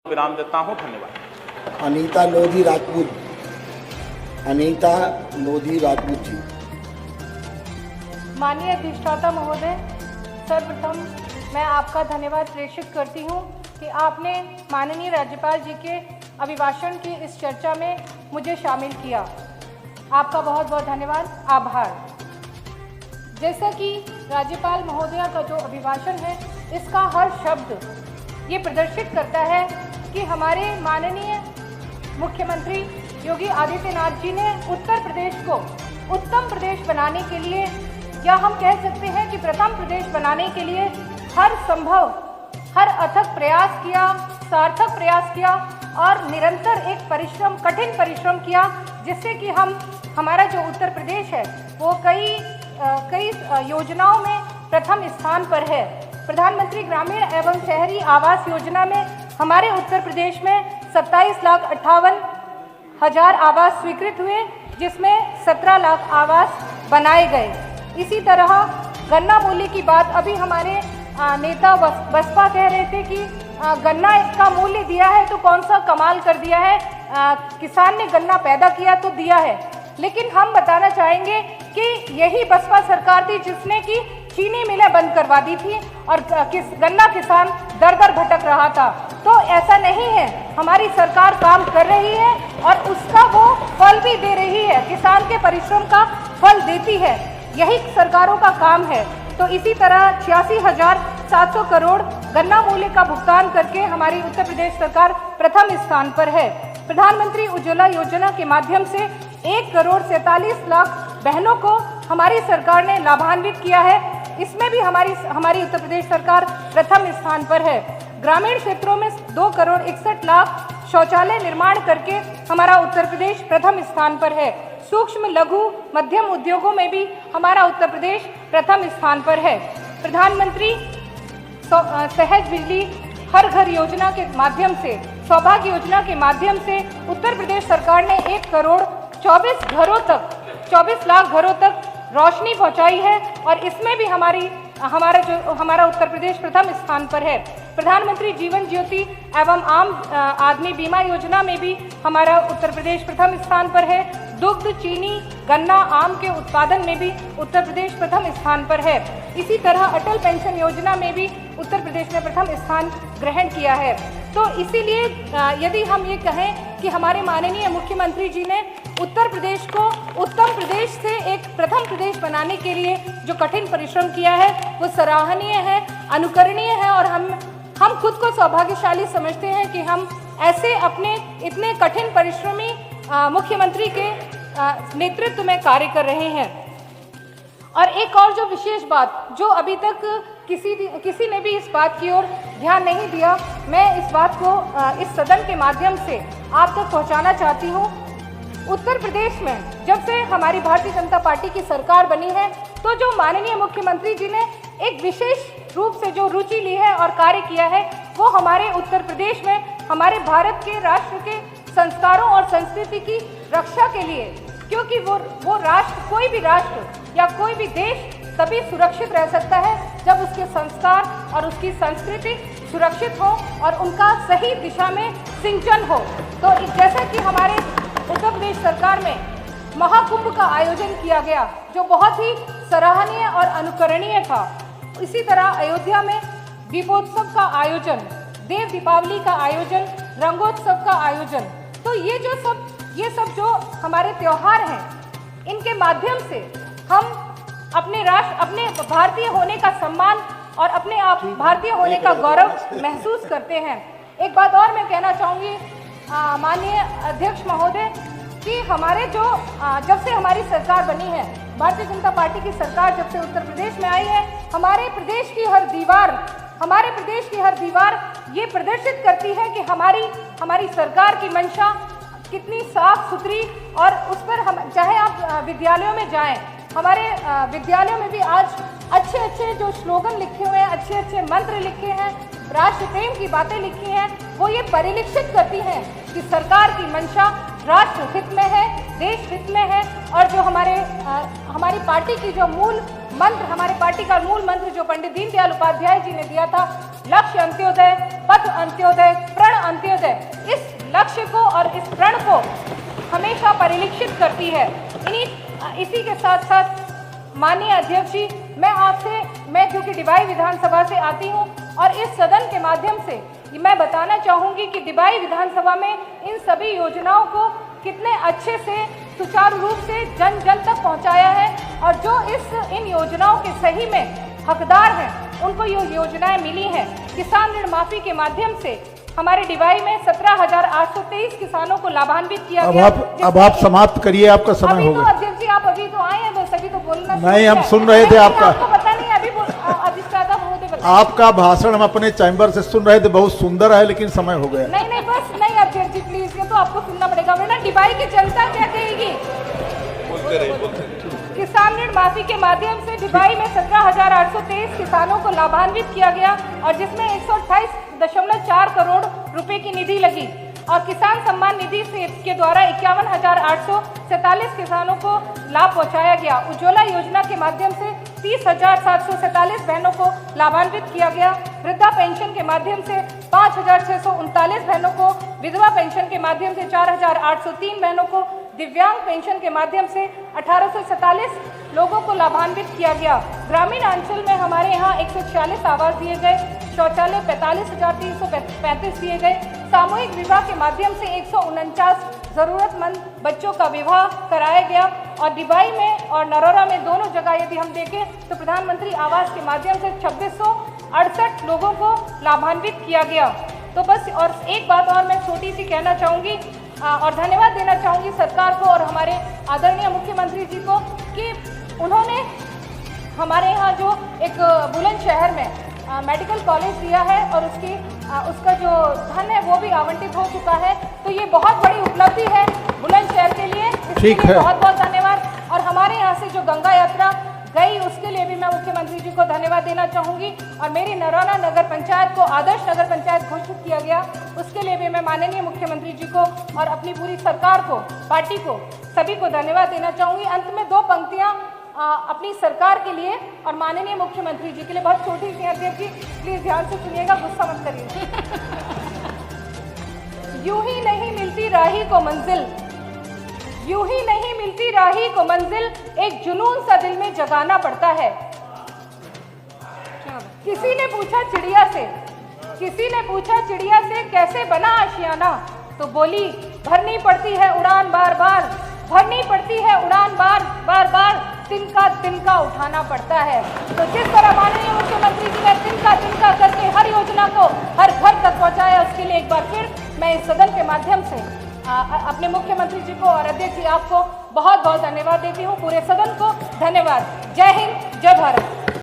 विराम देता हूं। धन्यवाद। अनीता लोधी राजपूत। अनीता लोधी राजपूत जी। माननीय अधिष्ठाता महोदय, सर्वप्रथम मैं आपका धन्यवाद प्रेषित करती हूं कि आपने माननीय राज्यपाल जी के अभिभाषण की इस चर्चा में मुझे शामिल किया। आपका बहुत बहुत धन्यवाद, आभार। जैसा कि राज्यपाल महोदया का जो अभिभाषण है, इसका हर शब्द ये प्रदर्शित करता है कि हमारे माननीय मुख्यमंत्री योगी आदित्यनाथ जी ने उत्तर प्रदेश को उत्तम प्रदेश बनाने के लिए, या हम कह सकते हैं कि प्रथम प्रदेश बनाने के लिए हर संभव, हर अथक प्रयास किया, सार्थक प्रयास किया और निरंतर एक परिश्रम, कठिन परिश्रम किया, जिससे कि हमारा जो उत्तर प्रदेश है वो कई योजनाओं में प्रथम स्थान पर है। प्रधानमंत्री ग्रामीण एवं शहरी आवास योजना में हमारे उत्तर प्रदेश में 27,58,000 आवास स्वीकृत हुए, जिसमें 17 लाख आवास बनाए गए। इसी तरह गन्ना मूल्य की बात अभी हमारे नेता बसपा कह रहे थे कि गन्ना का मूल्य दिया है तो कौन सा कमाल कर दिया है, किसान ने गन्ना पैदा किया तो दिया है। लेकिन हम बताना चाहेंगे कि यही बसपा सरकार थी जिसने कि चीनी मिलें बंद करवा दी थी और गन्ना किसान दर दर भटक रहा था। तो ऐसा नहीं है, हमारी सरकार काम कर रही है और उसका वो फल भी दे रही है, किसान के परिश्रम का फल देती है, यही सरकारों का काम है। तो इसी तरह 86,700 करोड़ गन्ना मूल्य का भुगतान करके हमारी उत्तर प्रदेश सरकार प्रथम स्थान पर है। प्रधानमंत्री उज्ज्वला योजना के माध्यम से 1,47,00,000 बहनों को हमारी सरकार ने लाभान्वित किया है। इसमें भी हमारी उत्तर प्रदेश सरकार प्रथम स्थान पर है। ग्रामीण क्षेत्रों में 2,61,00,000 शौचालय निर्माण करके हमारा उत्तर प्रदेश प्रथम स्थान पर है। सूक्ष्म लघु मध्यम उद्योगों में भी हमारा उत्तर प्रदेश प्रथम स्थान पर है। प्रधानमंत्री सहज बिजली हर घर योजना के माध्यम से, सौभाग्य योजना के माध्यम से उत्तर प्रदेश सरकार ने 1,24 लाख घरों तक रोशनी पहुंचाई है और इसमें भी हमारा उत्तर प्रदेश प्रथम स्थान पर है। प्रधानमंत्री जीवन ज्योति एवं आम आदमी बीमा योजना में भी हमारा उत्तर प्रदेश प्रथम स्थान पर है। दुग्ध, चीनी, गन्ना, आम के उत्पादन में भी उत्तर प्रदेश प्रथम स्थान पर है। इसी तरह अटल पेंशन योजना में भी उत्तर प्रदेश ने प्रथम स्थान ग्रहण किया है। तो इसीलिए यदि हम ये कहें कि हमारे माननीय मुख्यमंत्री जी ने उत्तर प्रदेश को उत्तम प्रदेश से एक प्रथम प्रदेश बनाने के लिए जो कठिन परिश्रम किया है वो सराहनीय है, अनुकरणीय है और हम खुद को सौभाग्यशाली समझते हैं कि हम ऐसे अपने इतने कठिन परिश्रमी मुख्यमंत्री के नेतृत्व में कार्य कर रहे हैं। और एक और जो विशेष बात, जो अभी तक किसी ने भी इस बात की ओर ध्यान नहीं दिया, मैं इस बात को इस सदन के माध्यम से आप तक पहुंचाना चाहती हूं। उत्तर प्रदेश में जब से हमारी भारतीय जनता पार्टी की सरकार बनी है, तो जो माननीय मुख्यमंत्री जी ने एक विशेष रूप से जो रुचि ली है और कार्य किया है, वो हमारे उत्तर प्रदेश में हमारे भारत के राष्ट्र के संस्कारों और संस्कृति की रक्षा के लिए, क्योंकि वो राष्ट्र, कोई भी राष्ट्र या कोई भी देश तभी सुरक्षित रह सकता है जब उसके संस्कार और उसकी संस्कृति सुरक्षित हो और उनका सही दिशा में सिंचन हो। तो जैसे कि हमारे उत्तर प्रदेश सरकार में महाकुंभ का आयोजन किया गया, जो बहुत ही सराहनीय और अनुकरणीय था। इसी तरह अयोध्या में दीपोत्सव का आयोजन, देव दीपावली का आयोजन, रंगोत्सव का आयोजन। तो ये सब जो हमारे त्योहार हैं, इनके माध्यम से हम अपने राष्ट्र, अपने भारतीय होने का सम्मान और अपने आप भारतीय होने का गौरव महसूस करते हैं। एक बात और मैं कहना चाहूँगी माननीय अध्यक्ष महोदय, कि हमारे जब से हमारी सरकार बनी है, भारतीय जनता पार्टी की सरकार जब से उत्तर प्रदेश में आई है, हमारे प्रदेश की हर दीवार ये प्रदर्शित करती है कि हमारी सरकार की मंशा कितनी साफ सुथरी, और उस पर हम चाहे आप विद्यालयों में जाएं, हमारे विद्यालयों में भी आज अच्छे जो स्लोगन लिखे हुए हैं, अच्छे मंत्र लिखे हैं, राष्ट्र प्रेम की बातें लिखी हैं, वो ये परिलक्षित करती हैं कि सरकार की मंशा राष्ट्र हित में है, देश हित में है। और जो हमारी पार्टी की जो मूल मंत्र, हमारे पार्टी का मूल मंत्र जो पंडित दीनदयाल उपाध्याय जी ने दिया था, लक्ष्य अंत्योदय, पथ अंत्योदय, प्रण अंत्योदय, हमेशा परिलक्षित करती है। इसी के साथ साथ माननीय अध्यक्ष जी, मैं क्योंकि डिबाई विधानसभा से आती हूँ और इस सदन के माध्यम से मैं बताना चाहूँगी कि डिबाई विधानसभा में इन सभी योजनाओं को कितने अच्छे से सुचारू रूप से जन जन तक पहुँचाया है और जो इन योजनाओं के सही में हकदार हैं उनको ये योजनाएं मिली हैं। किसान ऋण माफी के माध्यम से हमारे डिबाई में 17,823 किसानों को लाभान्वित किया गया। अब आप समाप्त करिए, आपका समय हो तो गया। अध्यक्ष जी, आप अभी तो आए हैं, बस अभी तो बोलना नहीं, हम सुन रहे थे आपका। आपको पता नहीं, अभी अधिष्ठाता महोदय बताइए। आपका भाषण हम अपने चैम्बर से सुन रहे थे, बहुत सुंदर है, लेकिन समय हो गया। नहीं बस नहीं अध्यक्ष जी, प्लीज, ये तो आपको सुनना पड़ेगा, वरना डिबाई की जनता क्या कहेगी। किसान ऋण माफी के माध्यम से डिबाई में 17,823 किसानों को लाभान्वित किया गया और जिसमें 128.4 करोड़ रुपए की निधि लगी और किसान सम्मान निधि से के द्वारा 51,847 किसानों को लाभ पहुंचाया गया। उज्ज्वला योजना के माध्यम से 30,747 बहनों को लाभान्वित किया गया। वृद्धा पेंशन के माध्यम से 5,639 बहनों को, विधवा पेंशन के माध्यम से 4,803 बहनों को, दिव्यांग पेंशन के माध्यम से 1,847 लोगों को लाभान्वित किया गया। ग्रामीण अंचल में हमारे यहाँ 146 आवास दिए गए, शौचालय 45,335 दिए गए। सामूहिक विवाह के माध्यम से 149 जरूरतमंद बच्चों का विवाह कराया गया और डिबाई में और नरोरा में दोनों जगह यदि हम देखें तो प्रधानमंत्री आवास के माध्यम से 2668 लोगों को लाभान्वित किया गया। तो बस, और एक बात और मैं छोटी सी कहना चाहूँगी और धन्यवाद देना चाहूँगी सरकार को और हमारे आदरणीय मुख्यमंत्री जी को कि उन्होंने हमारे यहाँ जो एक बुलंदशहर में मेडिकल कॉलेज दिया है और उसका जो धन है वो भी आवंटित हो चुका है। तो ये बहुत बड़ी उपलब्धि है बुलंदशहर के लिए, इसके लिए बहुत बहुत धन्यवाद। और हमारे यहाँ से जो गंगा यात्रा गई उसके लिए भी मैं मुख्यमंत्री जी को धन्यवाद देना चाहूँगी और मेरी नरोरा नगर पंचायत को आदर्श नगर पंचायत घोषित किया गया, उसके लिए भी मैं माननीय मुख्यमंत्री जी को और अपनी पूरी सरकार को, पार्टी को, सभी को धन्यवाद देना चाहूँगी। अंत में 2 पंक्तियाँ अपनी सरकार के लिए और माननीय मुख्यमंत्री जी के लिए, बहुत छोटी सी अध्यक्ष जी, प्लीज ध्यान से सुनिएगा, गुस्सा मत करिए। यूं ही नहीं मिलती राही को मंजिल, यूं ही नहीं मिलती राही को मंजिल, एक जुनून सा दिल में जगाना पड़ता है। किसी ने पूछा चिड़िया से कैसे बना आशियाना, तो बोली भरनी पड़ती है उड़ान बार बार, भरनी पड़ती है उड़ान बार बार, तिनका उठाना पड़ता है। तो जिस तरह माननीय मुख्यमंत्री जी ने तिनका करके हर योजना को हर घर तक पहुंचाया, उसके लिए एक बार फिर मैं इस सदन के माध्यम से अपने मुख्यमंत्री जी को और अध्यक्ष जी आपको बहुत बहुत धन्यवाद देती हूँ। पूरे सदन को धन्यवाद। जय हिंद, जय भारत।